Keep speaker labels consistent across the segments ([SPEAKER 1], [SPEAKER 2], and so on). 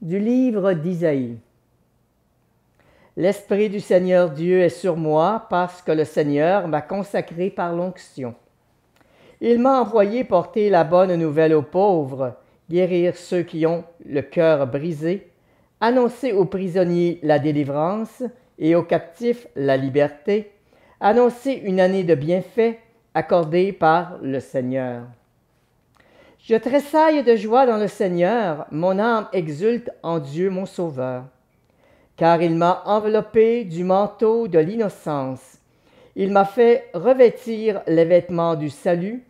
[SPEAKER 1] Du livre d'Isaïe. L'Esprit du Seigneur Dieu est sur moi parce que le Seigneur m'a consacré par l'onction. Il m'a envoyé porter la bonne nouvelle aux pauvres, guérir ceux qui ont le cœur brisé, annoncer aux prisonniers la délivrance et aux captifs la liberté, annoncer une année de bienfaits accordée par le Seigneur. Je tressaille de joie dans le Seigneur, mon âme exulte en Dieu mon Sauveur. Car il m'a enveloppé du manteau de l'innocence. Il m'a fait revêtir les vêtements du salut,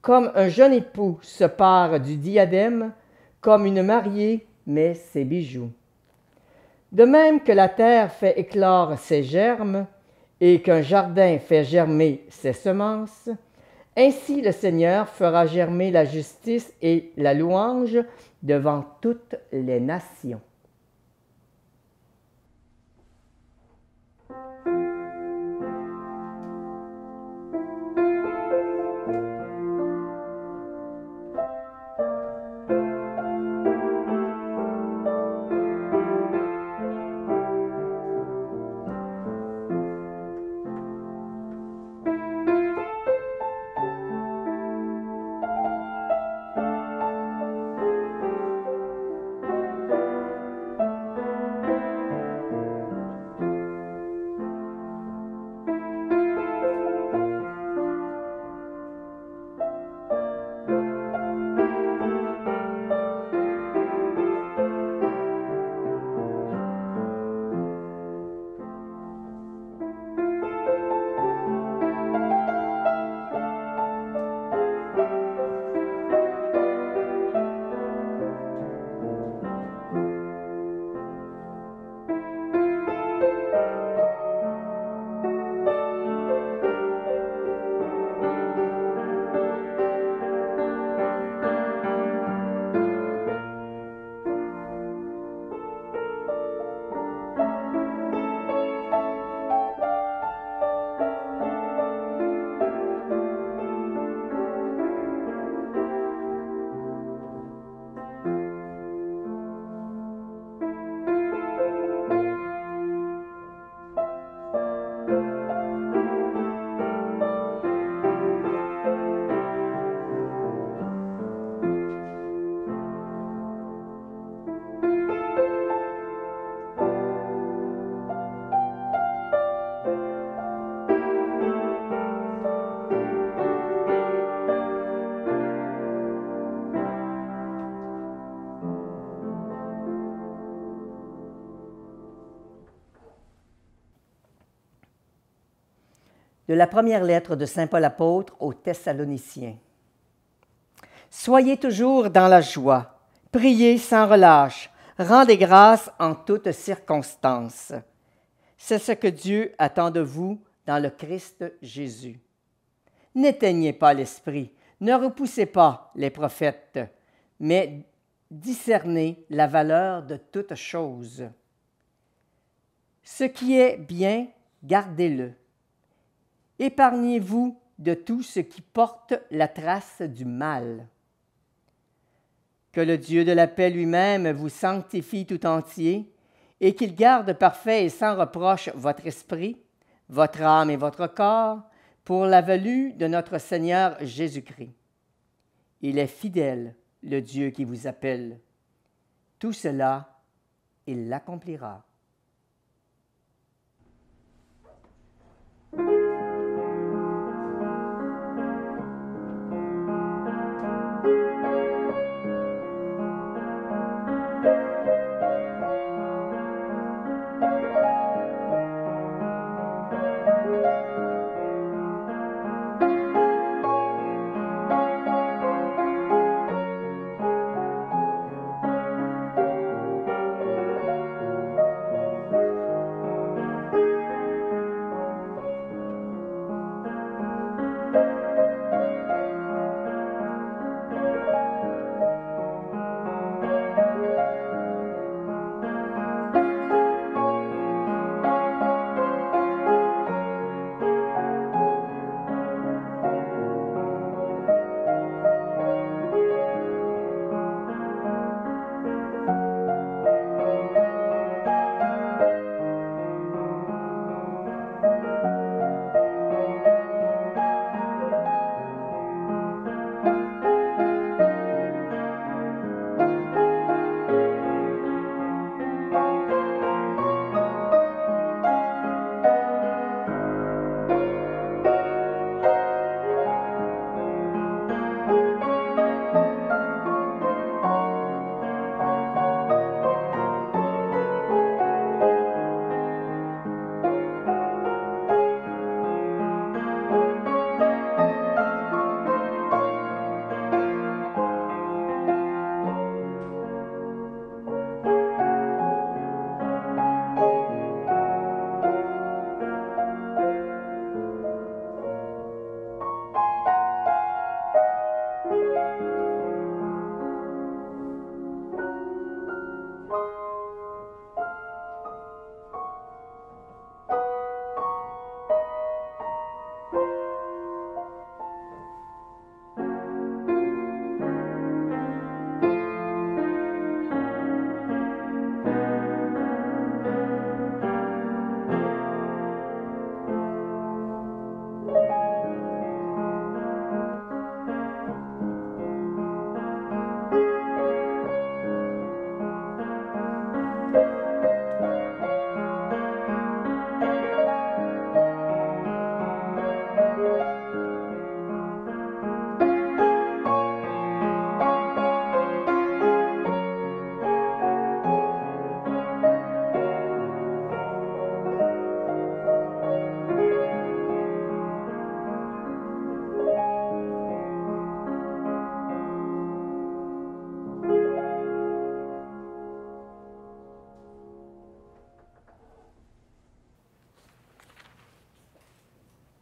[SPEAKER 1] comme un jeune époux se pare du diadème, comme une mariée met ses bijoux. De même que la terre fait éclore ses germes, et qu'un jardin fait germer ses semences, ainsi le Seigneur fera germer la justice et la louange devant toutes les nations. De la première lettre de saint Paul apôtre aux Thessaloniciens. Soyez toujours dans la joie, priez sans relâche, rendez grâce en toutes circonstances. C'est ce que Dieu attend de vous dans le Christ Jésus. N'éteignez pas l'esprit, ne repoussez pas les prophètes, mais discernez la valeur de toutes choses. Ce qui est bien, gardez-le. Épargnez-vous de tout ce qui porte la trace du mal. Que le Dieu de la paix lui-même vous sanctifie tout entier et qu'il garde parfait et sans reproche votre esprit, votre âme et votre corps pour la venue de notre Seigneur Jésus-Christ. Il est fidèle, le Dieu qui vous appelle. Tout cela, il l'accomplira.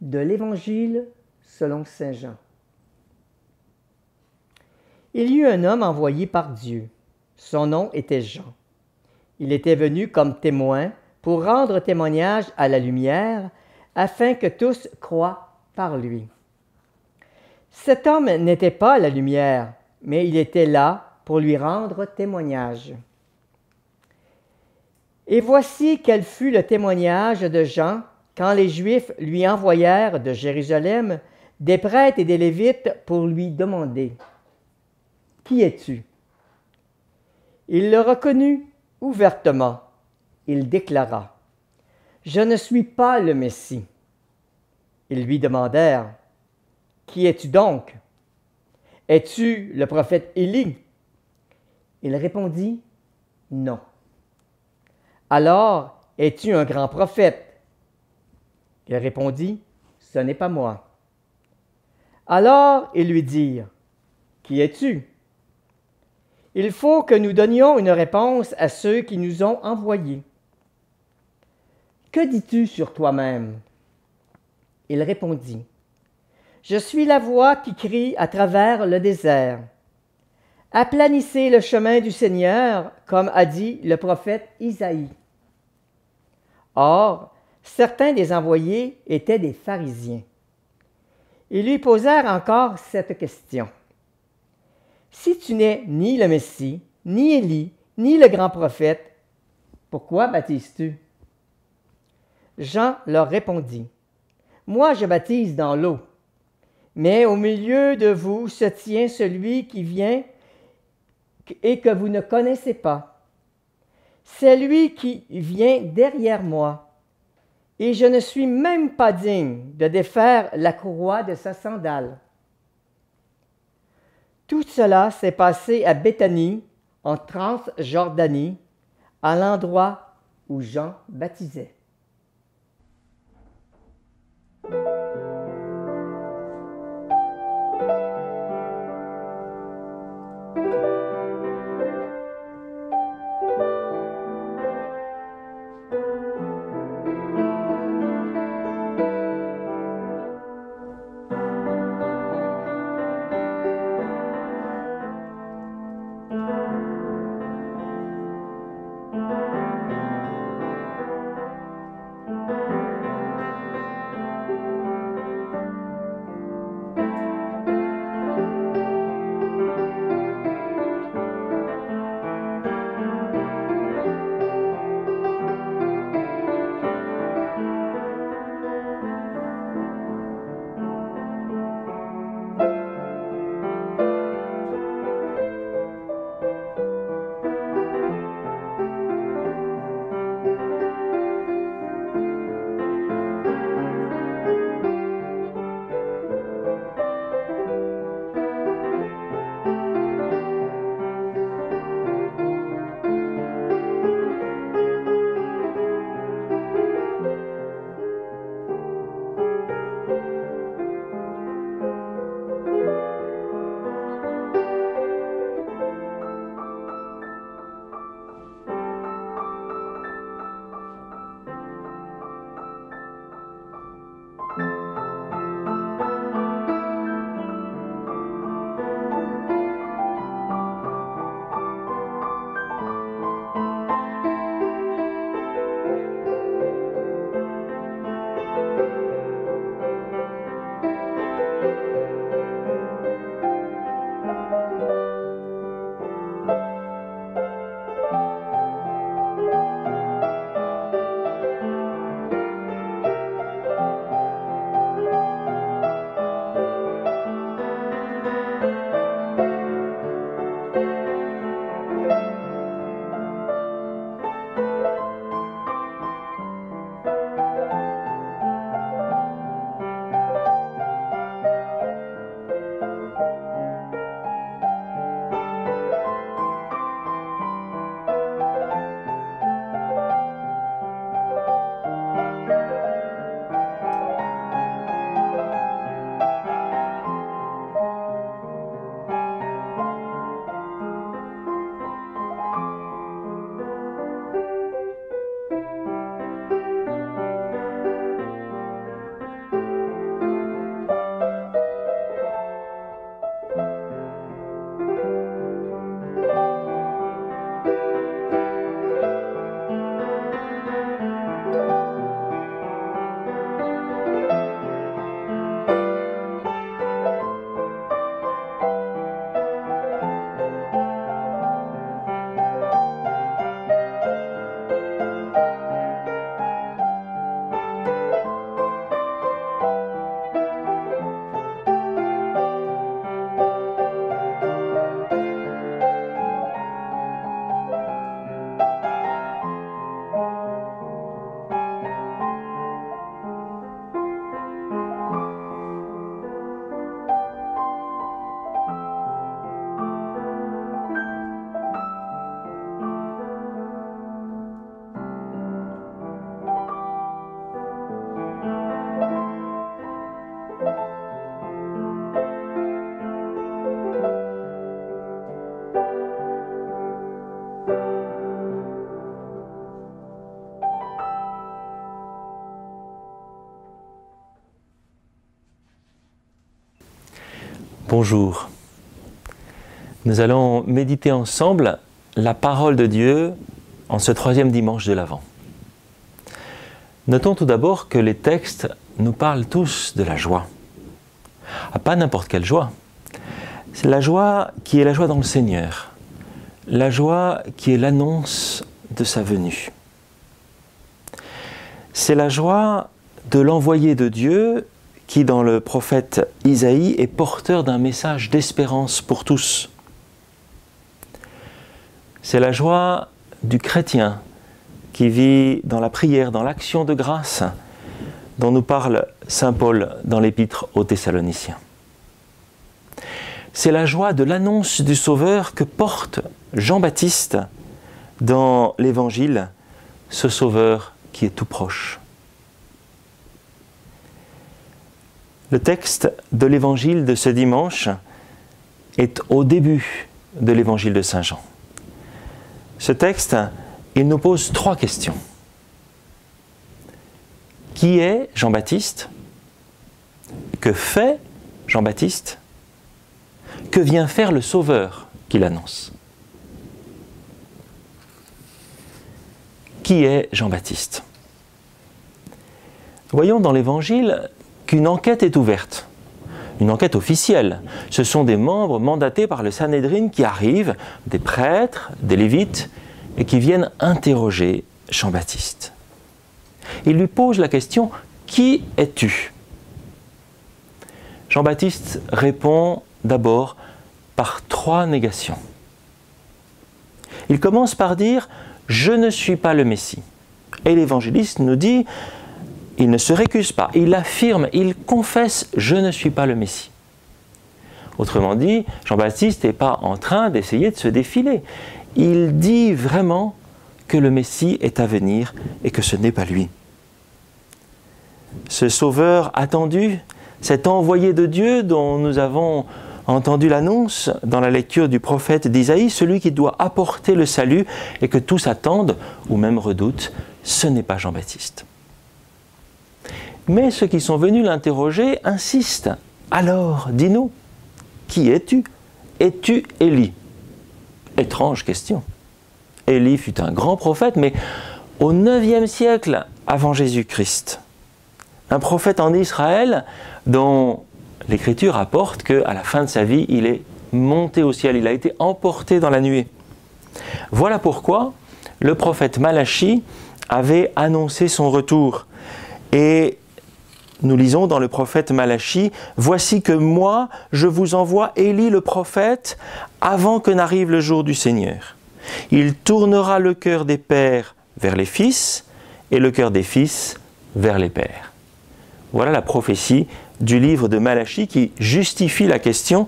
[SPEAKER 1] de l'Évangile selon saint Jean. Il y eut un homme envoyé par Dieu. Son nom était Jean. Il était venu comme témoin pour rendre témoignage à la lumière, afin que tous croient par lui. Cet homme n'était pas la lumière, mais il était là pour lui rendre témoignage. Et voici quel fut le témoignage de Jean quand les Juifs lui envoyèrent de Jérusalem des prêtres et des Lévites pour lui demander « Qui es-tu » Il le reconnut ouvertement. Il déclara « Je ne suis pas le Messie. » Ils lui demandèrent « Qui es-tu donc? Es-tu le prophète Élie » Il répondit « Non. » Alors, es-tu un grand prophète? Il répondit, ce n'est pas moi. Alors ils lui dirent, qui es-tu? Il faut que nous donnions une réponse à ceux qui nous ont envoyés. Que dis-tu sur toi-même? Il répondit, je suis la voix qui crie à travers le désert. Aplanissez le chemin du Seigneur, comme a dit le prophète Isaïe. Or, certains des envoyés étaient des pharisiens. Ils lui posèrent encore cette question. Si tu n'es ni le Messie, ni Élie, ni le grand prophète, pourquoi baptises-tu? Jean leur répondit, moi je baptise dans l'eau, mais au milieu de vous se tient celui qui vient et que vous ne connaissez pas. C'est lui qui vient derrière moi, et je ne suis même pas digne de défaire la courroie de sa sandale. Tout cela s'est passé à Béthanie, en Transjordanie, à l'endroit où Jean baptisait.
[SPEAKER 2] Bonjour. Nous allons méditer ensemble la parole de Dieu en ce 3e dimanche de l'Avent. Notons tout d'abord que les textes nous parlent tous de la joie. Pas n'importe quelle joie. C'est la joie qui est la joie dans le Seigneur. La joie qui est l'annonce de sa venue. C'est la joie de l'envoyé de Dieu qui, dans le prophète Isaïe, est porteur d'un message d'espérance pour tous. C'est la joie du chrétien qui vit dans la prière, dans l'action de grâce dont nous parle saint Paul dans l'épître aux Thessaloniciens. C'est la joie de l'annonce du Sauveur que porte Jean-Baptiste dans l'Évangile, ce Sauveur qui est tout proche. Le texte de l'Évangile de ce dimanche est au début de l'Évangile de Saint Jean. Ce texte, il nous pose 3 questions. Qui est Jean-Baptiste? Que fait Jean-Baptiste? Que vient faire le Sauveur qu'il annonce? Qui est Jean-Baptiste? Voyons dans l'Évangile qu'une enquête est ouverte, une enquête officielle. Ce sont des membres mandatés par le Sanhédrin qui arrivent, des prêtres, des lévites, et qui viennent interroger Jean-Baptiste. Ils lui posent la question « Qui es-tu » Jean-Baptiste répond d'abord par 3 négations. Il commence par dire « Je ne suis pas le Messie ». Et l'évangéliste nous dit « Il ne se récuse pas, il affirme, il confesse « Je ne suis pas le Messie ». Autrement dit, Jean-Baptiste n'est pas en train d'essayer de se défiler. Il dit vraiment que le Messie est à venir et que ce n'est pas lui. Ce Sauveur attendu, cet envoyé de Dieu dont nous avons entendu l'annonce dans la lecture du prophète d'Isaïe, celui qui doit apporter le salut et que tous attendent ou même redoutent, ce n'est pas Jean-Baptiste. Mais ceux qui sont venus l'interroger insistent. Alors, dis-nous, qui es-tu? Es-tu Élie? Étrange question. Élie fut un grand prophète, mais au 9e siècle avant Jésus-Christ. Un prophète en Israël dont l'Écriture rapporte qu'à la fin de sa vie, il est monté au ciel, il a été emporté dans la nuée. Voilà pourquoi le prophète Malachie avait annoncé son retour. Et nous lisons dans le prophète Malachie, « Voici que moi, je vous envoie Élie le prophète avant que n'arrive le jour du Seigneur. Il tournera le cœur des pères vers les fils et le cœur des fils vers les pères. » Voilà la prophétie du livre de Malachie qui justifie la question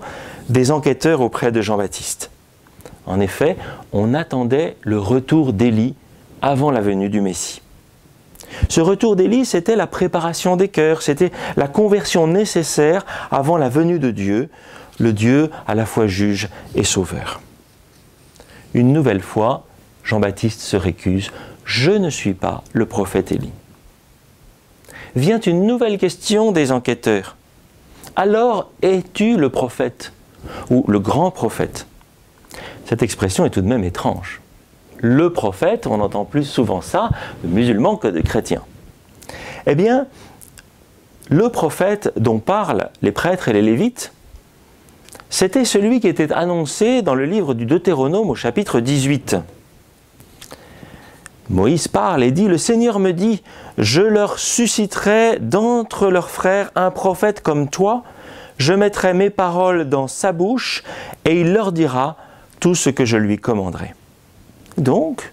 [SPEAKER 2] des enquêteurs auprès de Jean-Baptiste. En effet, on attendait le retour d'Élie avant la venue du Messie. Ce retour d'Élie, c'était la préparation des cœurs, c'était la conversion nécessaire avant la venue de Dieu, le Dieu à la fois juge et sauveur. Une nouvelle fois, Jean-Baptiste se récuse « Je ne suis pas le prophète Élie ». Vient une nouvelle question des enquêteurs. « Alors, es-tu le prophète » ou « le grand prophète » Cette expression est tout de même étrange. Le prophète, on entend plus souvent ça de musulmans que de chrétiens. Eh bien, le prophète dont parlent les prêtres et les lévites, c'était celui qui était annoncé dans le livre du Deutéronome au chapitre 18. Moïse parle et dit « Le Seigneur me dit, je leur susciterai d'entre leurs frères un prophète comme toi, je mettrai mes paroles dans sa bouche et il leur dira tout ce que je lui commanderai. » Donc,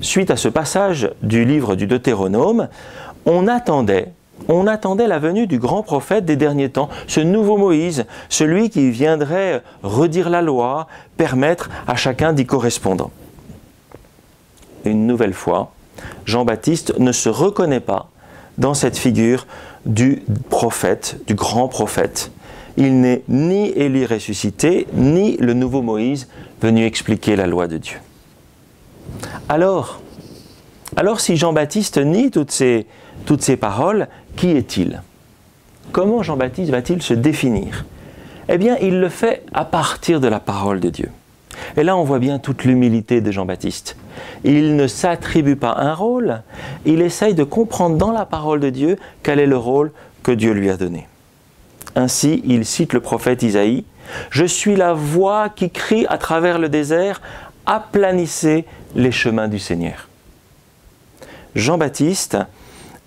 [SPEAKER 2] suite à ce passage du livre du Deutéronome, on attendait la venue du grand prophète des derniers temps, ce nouveau Moïse, celui qui viendrait redire la loi, permettre à chacun d'y correspondre. Une nouvelle fois, Jean-Baptiste ne se reconnaît pas dans cette figure du prophète, du grand prophète. Il n'est ni Élie ressuscité, ni le nouveau Moïse venu expliquer la loi de Dieu. Alors si Jean-Baptiste nie toutes ces paroles, qui est-il? Comment Jean-Baptiste va-t-il se définir? Eh bien, il le fait à partir de la parole de Dieu. Et là, on voit bien toute l'humilité de Jean-Baptiste. Il ne s'attribue pas un rôle, il essaye de comprendre dans la parole de Dieu quel est le rôle que Dieu lui a donné. Ainsi, il cite le prophète Isaïe, « Je suis la voix qui crie à travers le désert, aplanissez les chemins du Seigneur. » Jean-Baptiste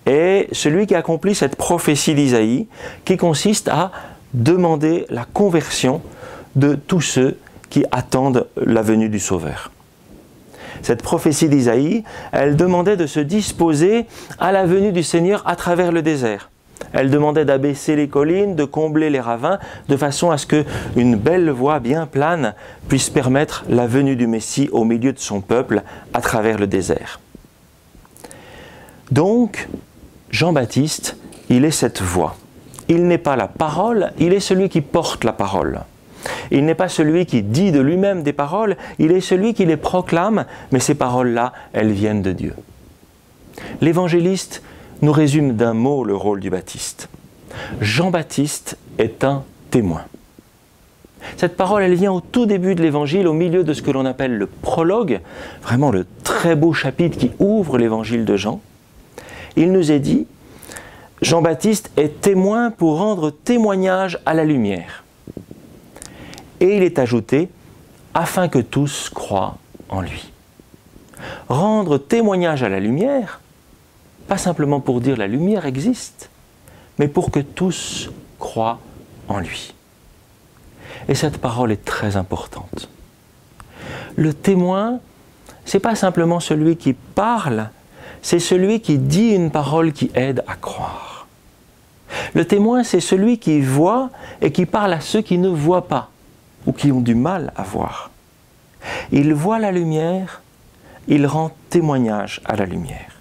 [SPEAKER 2] est celui qui accomplit cette prophétie d'Isaïe qui consiste à demander la conversion de tous ceux qui attendent la venue du Sauveur. Cette prophétie d'Isaïe, elle demandait de se disposer à la venue du Seigneur à travers le désert. Elle demandait d'abaisser les collines, de combler les ravins, de façon à ce qu'une belle voie bien plane puisse permettre la venue du Messie au milieu de son peuple à travers le désert. Donc, Jean-Baptiste, il est cette voix. Il n'est pas la parole, il est celui qui porte la parole. Il n'est pas celui qui dit de lui-même des paroles, il est celui qui les proclame, mais ces paroles-là, elles viennent de Dieu. L'évangéliste nous résume d'un mot le rôle du Baptiste. Jean-Baptiste est un témoin. Cette parole, elle vient au tout début de l'évangile, au milieu de ce que l'on appelle le prologue, vraiment le très beau chapitre qui ouvre l'évangile de Jean. Il nous est dit, Jean-Baptiste est témoin pour rendre témoignage à la lumière. Et il est ajouté, afin que tous croient en lui. Rendre témoignage à la lumière, pas simplement pour dire la lumière existe, mais pour que tous croient en lui. Et cette parole est très importante. Le témoin, ce n'est pas simplement celui qui parle, c'est celui qui dit une parole qui aide à croire. Le témoin, c'est celui qui voit et qui parle à ceux qui ne voient pas ou qui ont du mal à voir. Il voit la lumière, il rend témoignage à la lumière.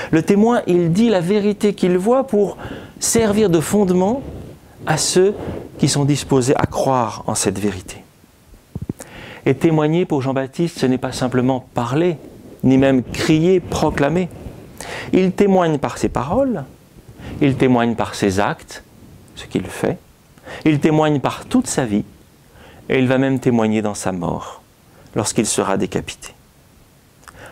[SPEAKER 2] Le témoin, il dit la vérité qu'il voit pour servir de fondement à ceux qui sont disposés à croire en cette vérité. Et témoigner pour Jean-Baptiste, ce n'est pas simplement parler, ni même crier, proclamer. Il témoigne par ses paroles, il témoigne par ses actes, ce qu'il fait, il témoigne par toute sa vie, et il va même témoigner dans sa mort, lorsqu'il sera décapité.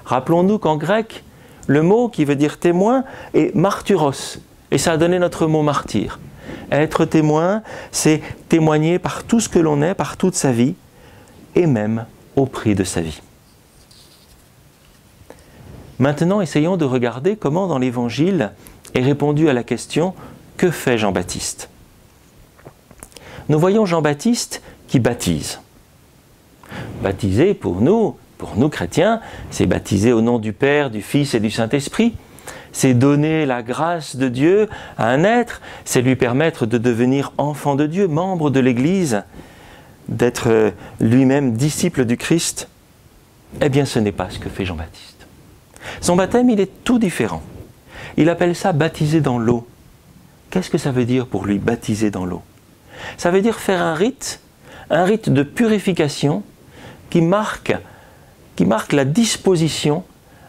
[SPEAKER 2] Rappelons-nous qu'en grec, le mot qui veut dire témoin est martyros, et ça a donné notre mot martyr. Être témoin, c'est témoigner par tout ce que l'on est, par toute sa vie, et même au prix de sa vie. Maintenant, essayons de regarder comment dans l'Évangile est répondu à la question « Que fait Jean-Baptiste » Nous voyons Jean-Baptiste qui baptise. Baptiser pour nous chrétiens, c'est baptiser au nom du Père, du Fils et du Saint-Esprit. C'est donner la grâce de Dieu à un être, c'est lui permettre de devenir enfant de Dieu, membre de l'Église, d'être lui-même disciple du Christ. Eh bien, ce n'est pas ce que fait Jean-Baptiste. Son baptême, il est tout différent. Il appelle ça baptiser dans l'eau. Qu'est-ce que ça veut dire pour lui, baptiser dans l'eau? Ça veut dire faire un rite de purification qui marque la disposition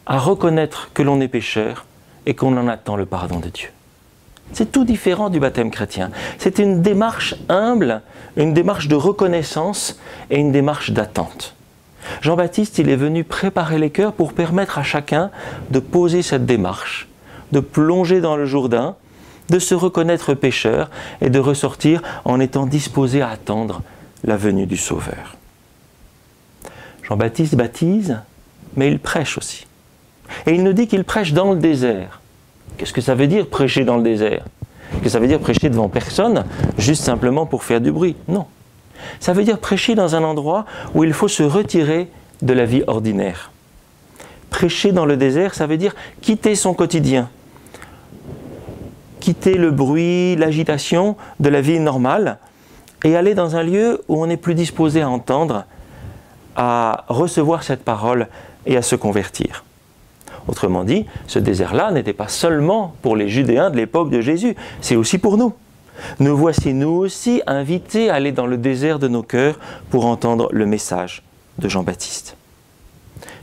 [SPEAKER 2] à reconnaître que l'on est pécheur et qu'on en attend le pardon de Dieu. C'est tout différent du baptême chrétien. C'est une démarche humble, une démarche de reconnaissance et une démarche d'attente. Jean-Baptiste, il est venu préparer les cœurs pour permettre à chacun de poser cette démarche, de plonger dans le Jourdain, de se reconnaître pécheur et de ressortir en étant disposé à attendre la venue du Sauveur. Jean-Baptiste baptise, mais il prêche aussi. Et il nous dit qu'il prêche dans le désert. Qu'est-ce que ça veut dire prêcher dans le désert? Est-ce que ça veut dire prêcher devant personne, juste simplement pour faire du bruit? Non. Ça veut dire prêcher dans un endroit où il faut se retirer de la vie ordinaire. Prêcher dans le désert, ça veut dire quitter son quotidien, quitter le bruit, l'agitation de la vie normale et aller dans un lieu où on n'est plus disposé à entendre, à recevoir cette parole et à se convertir. Autrement dit, ce désert-là n'était pas seulement pour les Judéens de l'époque de Jésus, c'est aussi pour nous. Nous voici nous aussi invités à aller dans le désert de nos cœurs pour entendre le message de Jean-Baptiste.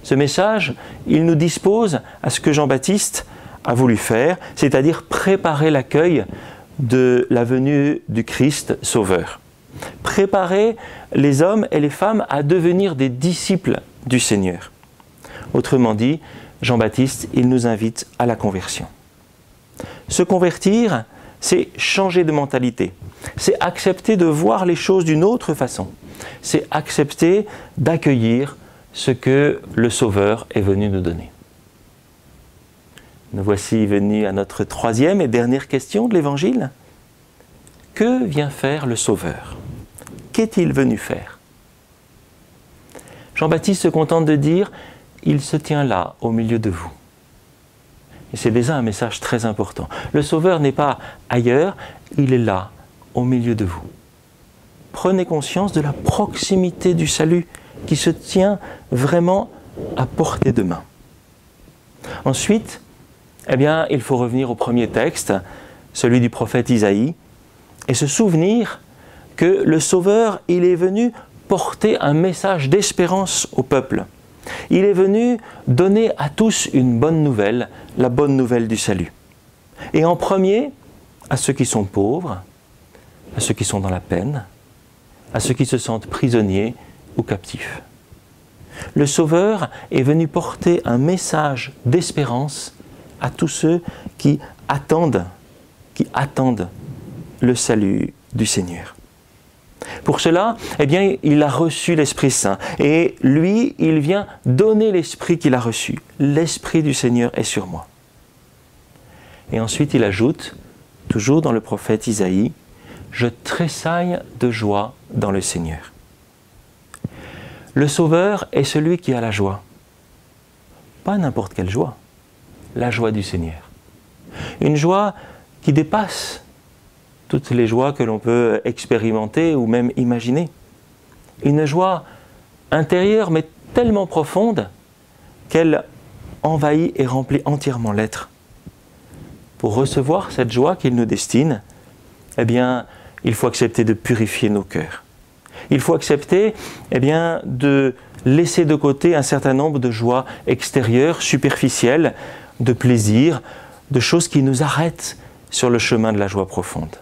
[SPEAKER 2] Ce message, il nous dispose à ce que Jean-Baptiste a voulu faire, c'est-à-dire préparer l'accueil de la venue du Christ Sauveur. préparer les hommes et les femmes à devenir des disciples du Seigneur. Autrement dit, Jean-Baptiste, il nous invite à la conversion. Se convertir, c'est changer de mentalité. C'est accepter de voir les choses d'une autre façon. C'est accepter d'accueillir ce que le Sauveur est venu nous donner. Nous voici venus à notre troisième et dernière question de l'Évangile. Que vient faire le Sauveur? Qu'est-il venu faire? Jean-Baptiste se contente de dire « Il se tient là, au milieu de vous ». Et c'est déjà un message très important. Le Sauveur n'est pas ailleurs, il est là, au milieu de vous. Prenez conscience de la proximité du salut qui se tient vraiment à portée de main. Ensuite, eh bien, il faut revenir au premier texte, celui du prophète Isaïe, et se souvenir que le Sauveur, il est venu porter un message d'espérance au peuple. Il est venu donner à tous une bonne nouvelle, la bonne nouvelle du salut. Et en premier, à ceux qui sont pauvres, à ceux qui sont dans la peine, à ceux qui se sentent prisonniers ou captifs. Le Sauveur est venu porter un message d'espérance à tous ceux qui attendent le salut du Seigneur. Pour cela, eh bien, il a reçu l'Esprit Saint. Et lui, il vient donner l'Esprit qu'il a reçu. L'Esprit du Seigneur est sur moi. Et ensuite, il ajoute, toujours dans le prophète Isaïe, « Je tressaille de joie dans le Seigneur ». Le Sauveur est celui qui a la joie. Pas n'importe quelle joie. La joie du Seigneur. Une joie qui dépasse toutes les joies que l'on peut expérimenter ou même imaginer. Une joie intérieure mais tellement profonde qu'elle envahit et remplit entièrement l'être. Pour recevoir cette joie qu'il nous destine, eh bien, il faut accepter de purifier nos cœurs. Il faut accepter, eh bien, de laisser de côté un certain nombre de joies extérieures, superficielles, de plaisirs, de choses qui nous arrêtent sur le chemin de la joie profonde.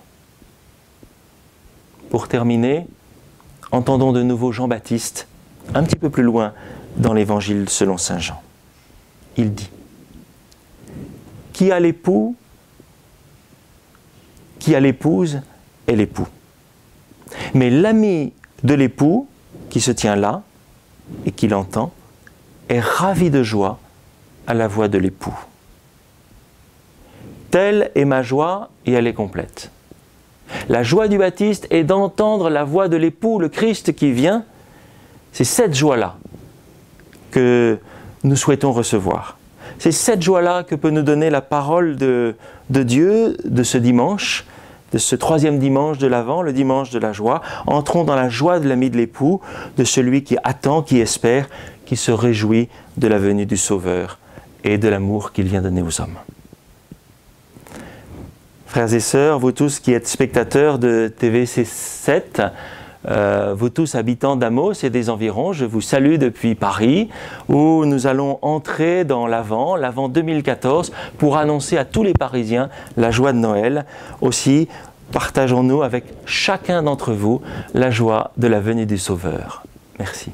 [SPEAKER 2] Pour terminer, entendons de nouveau Jean-Baptiste, un petit peu plus loin dans l'Évangile selon saint Jean. Il dit « Qui a l'époux, qui a l'épouse est l'époux. Mais l'ami de l'époux, qui se tient là et qui l'entend, est ravi de joie à la voix de l'époux. Telle est ma joie et elle est complète. La joie du baptiste est d'entendre la voix de l'époux, le Christ qui vient. C'est cette joie-là que nous souhaitons recevoir. C'est cette joie-là que peut nous donner la parole de Dieu de ce dimanche, de ce troisième dimanche de l'Avent, le dimanche de la joie. Entrons dans la joie de l'ami de l'époux, de celui qui attend, qui espère, qui se réjouit de la venue du Sauveur et de l'amour qu'il vient donner aux hommes. Frères et sœurs, vous tous qui êtes spectateurs de TVC7, vous tous habitants d'Amos et des environs, je vous salue depuis Paris, où nous allons entrer dans l'Avent 2014, pour annoncer à tous les Parisiens la joie de Noël. Aussi, partageons-nous avec chacun d'entre vous la joie de la venue du Sauveur. Merci.